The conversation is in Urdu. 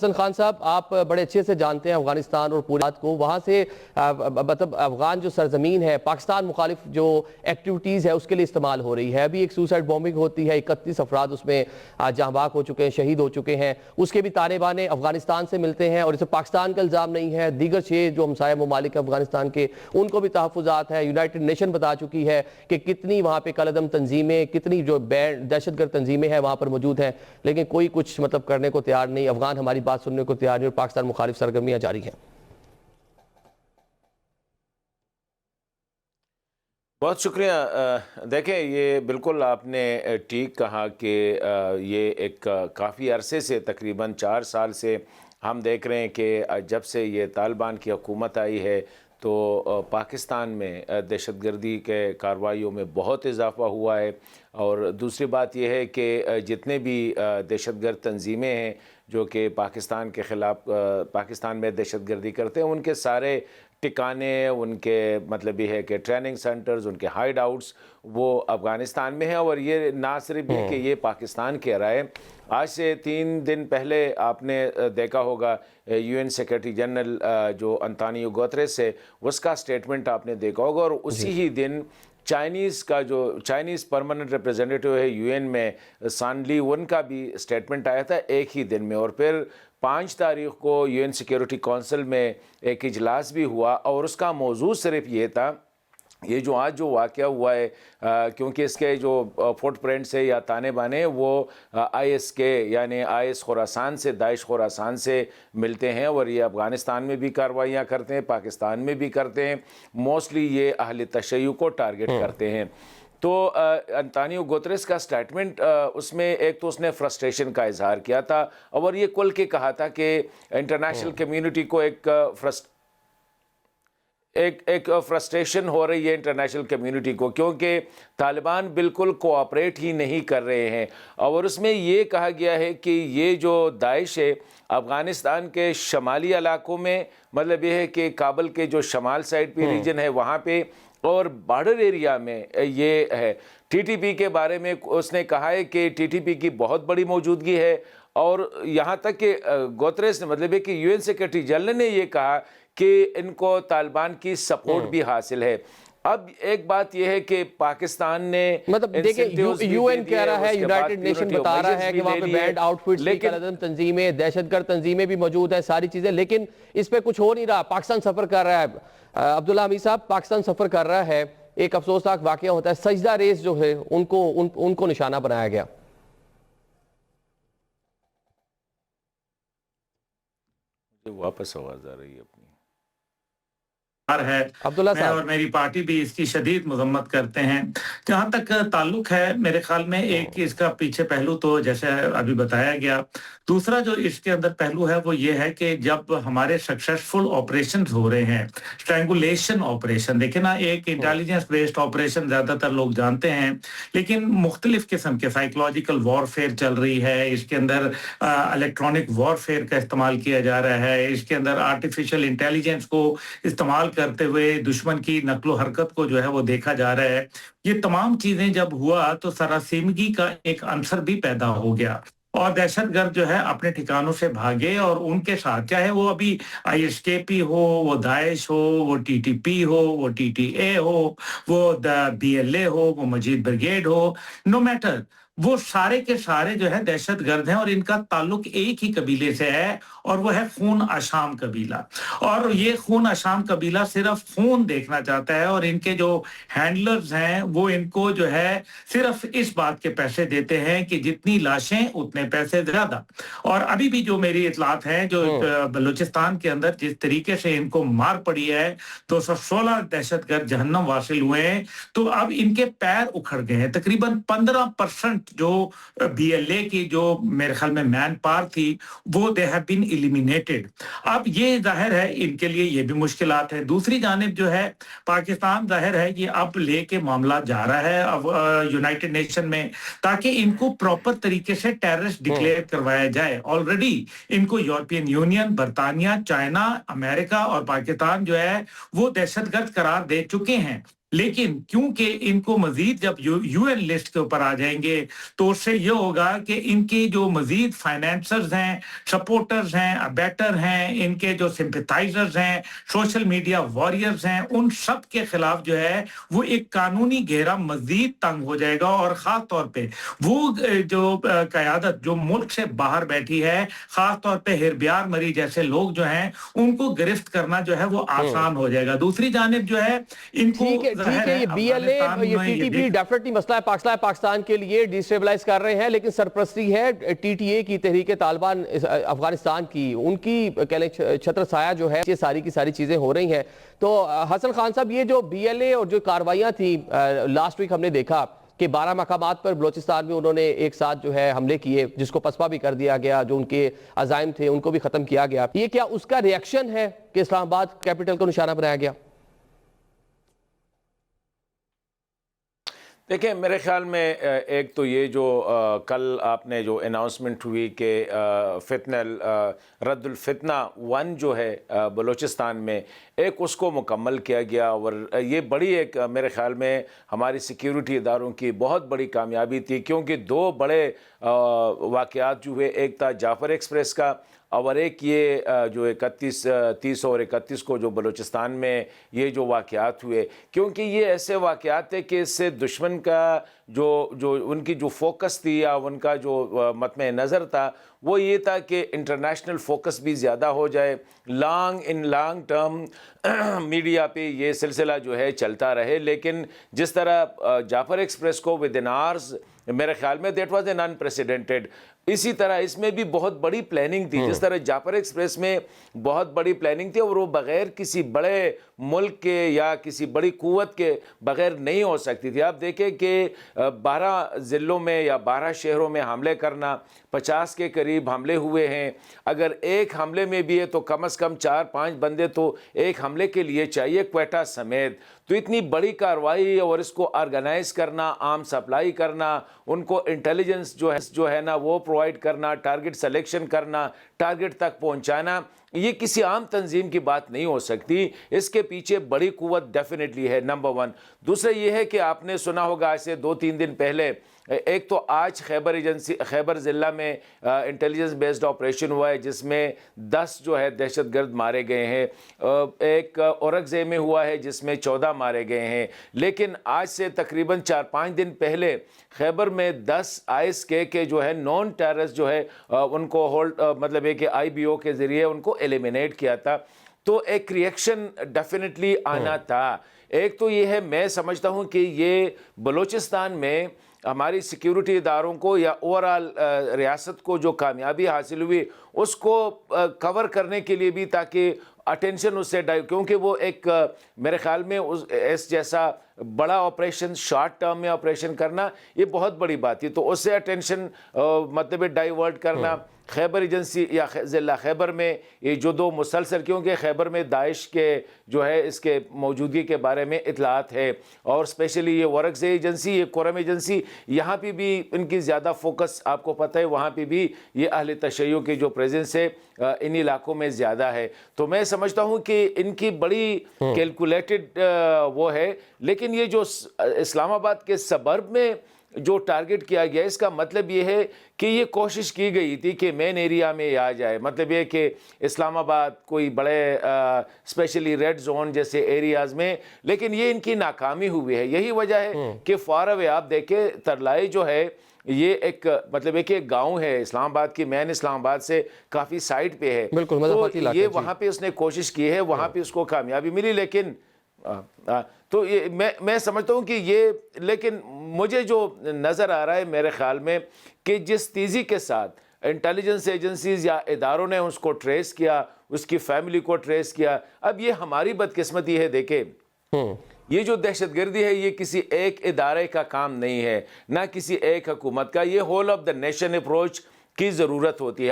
حسن خان صاحب، آپ بڑے اچھے سے جانتے ہیں افغانستان اور پوری بات کو. وہاں سے مطلب افغان جو سرزمین ہے پاکستان مخالف جو ایکٹیویٹیز ہے اس کے لیے استعمال ہو رہی ہے. ابھی ایک سوسائڈ بومبنگ ہوتی ہے، 31 افراد اس میں جاں بحق ہو چکے ہیں، شہید ہو چکے ہیں. اس کے بھی تانے بانے افغانستان سے ملتے ہیں، اور اسے پاکستان کا الزام نہیں ہے، دیگر 6 جو ہمسایہ ممالک ہیں افغانستان کے ان کو بھی تحفظات ہیں. یونائٹڈ نیشن بتا چکی ہے کہ کتنی وہاں پہ کالعدم تنظیمیں، کتنی جو دہشت گرد تنظیمیں ہیں وہاں پر موجود ہیں، لیکن کوئی کچھ مطلب کرنے کو تیار نہیں. افغان ہماری بات سننے کو تیار نہیں، اور پاکستان مخالف سرگرمیاں جاری ہیں. بہت شکریہ. دیکھیں، یہ بالکل آپ نے ٹھیک کہا کہ یہ ایک کافی عرصے سے تقریباً 4 سال سے ہم دیکھ رہے ہیں کہ جب سے یہ طالبان کی حکومت آئی ہے تو پاکستان میں دہشت گردی کے کارروائیوں میں بہت اضافہ ہوا ہے. اور دوسری بات یہ ہے کہ جتنے بھی دہشت گرد تنظیمیں ہیں جو کہ پاکستان کے خلاف پاکستان میں دہشت گردی کرتے ہیں، ان کے سارے ٹکانے، ان کے مطلب یہ ہے کہ ٹریننگ سینٹرز، ان کے ہائیڈ آؤٹس وہ افغانستان میں ہیں. اور یہ نہ صرف یہ کہ یہ پاکستان کے رائے، آج سے 3 دن پہلے آپ نے دیکھا ہوگا یو این سیکرٹری جنرل جو انطونیو گوتریس ہے اس کا سٹیٹمنٹ آپ نے دیکھا ہوگا. اور اسی ہی دن چائنیز پرماننٹ ریپریزنٹیٹیو ہے یو این میں سان لی، ان کا بھی سٹیٹمنٹ آیا تھا ایک ہی دن میں. اور پھر 5 تاریخ کو یو این سیکیورٹی کونسل میں ایک اجلاس بھی ہوا، اور اس کا موضوع صرف یہ تھا، یہ جو آج جو واقعہ ہوا ہے کیونکہ اس کے جو فٹ پرنٹس ہے یا تانے بانے وہ آئی ایس کے یعنی آئی ایس خراسان سے، داعش خراسان سے ملتے ہیں، اور یہ افغانستان میں بھی کارروائیاں کرتے ہیں، پاکستان میں بھی کرتے ہیں. موسٹلی یہ اہل تشیع کو ٹارگٹ کرتے ہیں. تو انطونیو گوتریس کا سٹیٹمنٹ، اس میں ایک تو اس نے فرسٹریشن کا اظہار کیا تھا، اور یہ کل کے کہا تھا کہ انٹرنیشنل کمیونٹی کو ایک فرسٹریشن ہو رہی ہے انٹرنیشنل کمیونٹی کو، کیونکہ طالبان بالکل کوآپریٹ ہی نہیں کر رہے ہیں. اور اس میں یہ کہا گیا ہے کہ یہ جو داعش ہے افغانستان کے شمالی علاقوں میں، مطلب یہ ہے کہ کابل کے جو شمال سائڈ پہ ریجن ہے وہاں پہ، اور بارڈر ایریا میں یہ ہے. ٹی ٹی پی کے بارے میں اس نے کہا ہے کہ ٹی ٹی پی کی بہت بڑی موجودگی ہے. اور یہاں تک کہ گوتریس نے مطلب ہے کہ یو این سیکرٹری جنرل نے یہ کہا کہ ان کو طالبان کی سپورٹ بھی حاصل ہے. اب ایک بات یہ ہے کہ پاکستان نے مطلب دیکھیں یو این کہہ رہا ہے، یونائٹڈ نیشن بتا رہا ہے کہ وہاں پہ بینڈ آؤٹ فٹس کی کالعدم تنظیمیں، دہشت گرد تنظیمیں بھی موجود ہیں، ساری چیزیں، لیکن اس پہ کچھ ہو نہیں رہا. پاکستان سفر کر رہا ہے. عبداللہ حمید صاحب، پاکستان سفر کر رہا ہے. ایک افسوسناک واقعہ ہوتا ہے، سجدہ ریز جو ہے ان کو نشانہ بنایا گیا. واپس آواز آ رہی ہے اپنی ہے. میں اور میری پارٹی بھی اس کی شدید مذمت کرتے ہیں. جہاں تک تعلق ہے میرے خیال میں ایک اس کا پیچھے پہلو تو جیسے ابھی بتایا گیا، دوسرا جو اس کے اندر پہلو ہے وہ یہ ہے کہ جب ہمارے سکسیسفل آپریشنز ہو رہے ہیں، اسٹرینگولیشن آپریشن، دیکھیں نا، ایک انٹیلیجنس بیسڈ آپریشن زیادہ تر لوگ جانتے ہیں، لیکن مختلف قسم کے سائیکولوجیکل وارفیئر چل رہی ہے، اس کے اندر الیکٹرانک وارفیئر کا استعمال کیا جا رہا ہے، اس کے اندر آرٹیفیشل انٹیلیجنس کو استعمال کرتے ہوئے دشمن کی نقل و حرکت کو جو ہے وہ دیکھا جا رہا ہے. یہ تمام چیزیں جب ہوا تو سراسیمگی کا ایک عنصر بھی پیدا ہو گیا، اور دہشت گرد جو ہے اپنے ٹھکانوں سے بھاگے، اور ان کے ساتھ چاہے وہ ابھی آئی ایس کے پی ہو، وہ داعش ہو، وہ ٹی ٹی پی ہو، وہ ٹی ٹی اے ہو، وہ بی ایل اے ہو، وہ مجید بریگیڈ ہو، نو میٹر، وہ سارے کے سارے جو ہے دہشت گرد ہیں، اور ان کا تعلق ایک ہی قبیلے سے ہے، اور وہ ہے خون آشام قبیلہ. اور یہ خون آشام قبیلہ صرف خون دیکھنا چاہتا ہے، اور ان کے جو ہینڈلرز ہیں وہ ان کو جو ہے صرف اس بات کے پیسے دیتے ہیں کہ جتنی لاشیں اتنے پیسے زیادہ. اور ابھی بھی جو میری اطلاعات ہیں، جو بلوچستان کے اندر جس طریقے سے ان کو مار پڑی ہے، 216 دہشت گرد جہنم واصل ہوئے ہیں، تو اب ان کے پیر اکھڑ گئے ہیں. تقریباً 15% جو بی ایل اے کی جو میرے خیال میں مین پاور تھی وہ دے ہیو بین ایلیمینیٹڈ. اب یہ ظاہر ہے ان کے لیے یہ بھی مشکلات ہے. دوسری جانب جو ہے پاکستان ظاہر ہے یہ اب لے کے معاملہ جا رہا ہے اب یونائٹڈ نیشن میں، تاکہ ان کو پراپر طریقے سے ٹیررسٹ ڈکلیئر کروایا جائے. آلریڈی ان کو یورپین یونین، برطانیہ، چائنا، امریکہ اور پاکستان جو ہے وہ دہشت گرد قرار دے چکے ہیں. لیکن کیونکہ ان کو مزید جب یو این لسٹ کے اوپر آ جائیں گے تو اس سے یہ ہوگا کہ ان کی جو مزید فائنینسرز ہیں، سپورٹرز ہیں، ابیٹر ہیں، ان کے جو سمپیتائزرز ہیں، سوشل میڈیا واریئرز ہیں، ان سب کے خلاف جو ہے وہ ایک قانونی گھیرا مزید تنگ ہو جائے گا، اور خاص طور پہ وہ جو قیادت جو ملک سے باہر بیٹھی ہے، خاص طور پہ ہربیار مری جیسے لوگ جو ہیں ان کو گرفت کرنا جو ہے وہ آسان ہو جائے گا۔ دوسری جانب جو ہے ان کو ٹھیک ہے، یہ بی ایل اے، یہ ٹی ٹی پی ڈیفینیٹلی مسئلہ ہے پاکستان کے لیے، ڈیسٹیبلائز کر رہے ہیں، لیکن سرپرستی ہے ٹی ٹی اے کی، تحریک طالبان افغانستان کی، ان کی چھتر سایہ جو ہے، یہ ساری کی ساری چیزیں ہو رہی ہیں۔ تو حسن خان صاحب، یہ جو بی ایل اے اور جو کاروائیاں تھیں لاسٹ ویک ہم نے دیکھا کہ 12 مقامات پر بلوچستان میں انہوں نے ایک ساتھ جو ہے حملے کیے، جس کو پسپا بھی کر دیا گیا، جو ان کے عزائم تھے ان کو بھی ختم کیا گیا، یہ کیا اس کا ریئیکشن ہے کہ اسلام آباد کیپٹل کو نشانہ بنایا گیا؟ دیکھیں، میرے خیال میں ایک تو یہ جو کل آپ نے جو اناؤنسمنٹ ہوئی کہ رد الفتنہ 1 جو ہے بلوچستان میں، ایک اس کو مکمل کیا گیا، اور یہ بڑی ایک میرے خیال میں ہماری سیکیورٹی اداروں کی بہت بڑی کامیابی تھی، کیونکہ 2 بڑے واقعات جو ہوئے، ایک تھا جعفر ایکسپریس کا، اور ایک یہ جو 30 اور 31 کو جو بلوچستان میں یہ جو واقعات ہوئے، کیونکہ یہ ایسے واقعات تھے کہ اس سے دشمن کا جو ان کی جو فوکس تھی یا ان کا جو مطمع نظر تھا وہ یہ تھا کہ انٹرنیشنل فوکس بھی زیادہ ہو جائے، لانگ ٹرم میڈیا پہ یہ سلسلہ جو ہے چلتا رہے۔ لیکن جس طرح جعفر ایکسپریس کو ودن آورز، میرے خیال میں دیٹ واز این انپریسیڈنٹڈ، اسی طرح اس میں بھی بہت بڑی پلاننگ تھی، جس طرح جعفر ایکسپریس میں بہت بڑی پلاننگ تھی، اور وہ بغیر کسی بڑے ملک کے یا کسی بڑی قوت کے بغیر نہیں ہو سکتی تھی۔ آپ دیکھیں کہ 12 ضلعوں میں یا 12 شہروں میں حملے کرنا، 50 کے قریب حملے ہوئے ہیں، اگر ایک حملے میں بھی ہے تو کم از کم 4-5 بندے تو ایک حملے کے لیے چاہیے، کوئٹہ سمیت۔ تو اتنی بڑی کارروائی اور اس کو آرگنائز کرنا، عام سپلائی کرنا، ان کو انٹیلیجنس جو ہے نا وہ پرووائڈ کرنا، ٹارگٹ سلیکشن کرنا، ٹارگٹ تک پہنچانا، یہ کسی عام تنظیم کی بات نہیں ہو سکتی، اس کے پیچھے بڑی قوت ڈیفینیٹلی ہے، نمبر 1۔ دوسرا یہ ہے کہ آپ نے سنا ہوگا آج سے 2-3 دن پہلے، ایک تو آج خیبر ضلع میں انٹیلیجنس بیسڈ آپریشن ہوا ہے، جس میں 10 جو ہے دہشت گرد مارے گئے ہیں، ایک اورگزے میں ہوا ہے جس میں 14 مارے گئے ہیں۔ لیکن آج سے تقریباً 4-5 دن پہلے خیبر میں 10 آئس کے جو ہے نان ٹیررسٹ جو ہے ان کو مطلب ہے کہ IBO کے ذریعے ان کو ایلیمینیٹ کیا تھا۔ تو ایک ریئیکشن ڈیفینیٹلی آنا تھا۔ ایک تو یہ ہے، میں سمجھتا ہوں کہ یہ بلوچستان میں ہماری سیکیورٹی اداروں کو یا اوورآل ریاست کو جو کامیابی حاصل ہوئی اس کو کور کرنے کے لیے بھی، تاکہ اٹینشن اس سے کیونکہ وہ ایک میرے خیال میں اس جیسا بڑا آپریشن شارٹ ٹرم میں آپریشن کرنا یہ بہت بڑی بات تھی، تو اس سے اٹینشن مطلب ڈائیورٹ کرنا۔ خیبر ایجنسی یا ضلع خیبر میں یہ جو 2 مسلسل، کیونکہ خیبر میں داعش کے جو ہے اس کے موجودگی کے بارے میں اطلاعات ہے، اور اسپیشلی یہ ورکز ایجنسی، یہ قرم ایجنسی، یہاں پہ بھی ان کی زیادہ فوکس آپ کو پتہ ہے، وہاں پہ بھی یہ اہل تشیع کی جو پریزنس ہے ان علاقوں میں زیادہ ہے۔ تو میں سمجھتا ہوں کہ ان کی بڑی کیلکولیٹڈ وہ ہے، لیکن یہ جو اسلام آباد کے سبرب میں جو ٹارگٹ کیا گیا، اس کا مطلب یہ ہے کہ یہ کوشش کی گئی تھی کہ مین ایریا میں آ جائے، مطلب یہ کہ اسلام آباد کوئی بڑے اسپیشلی ریڈ زون جیسے ایریاز میں، لیکن یہ ان کی ناکامی ہوئی ہے۔ یہی وجہ ہے کہ فار اوے آپ دیکھیں ترلائی جو ہے یہ ایک مطلب ایک گاؤں ہے اسلام آباد کی، مین اسلام آباد سے کافی سائٹ پہ ہے، تو یہ وہاں پہ اس نے کوشش کی ہے، وہاں پہ اس کو کامیابی ملی۔ لیکن تو میں سمجھتا ہوں کہ یہ، لیکن مجھے جو نظر آ رہا ہے میرے خیال میں کہ جس تیزی کے ساتھ انٹیلیجنس ایجنسیز یا اداروں نے اس کو ٹریس کیا، اس کی فیملی کو ٹریس کیا، اب یہ ہماری بدقسمتی ہے۔ دیکھیں یہ جو دہشت گردی ہے یہ کسی ایک ادارے کا کام نہیں ہے، نہ کسی ایک حکومت کا، یہ whole of the nation approach کی ضرورت ہوتی ہے۔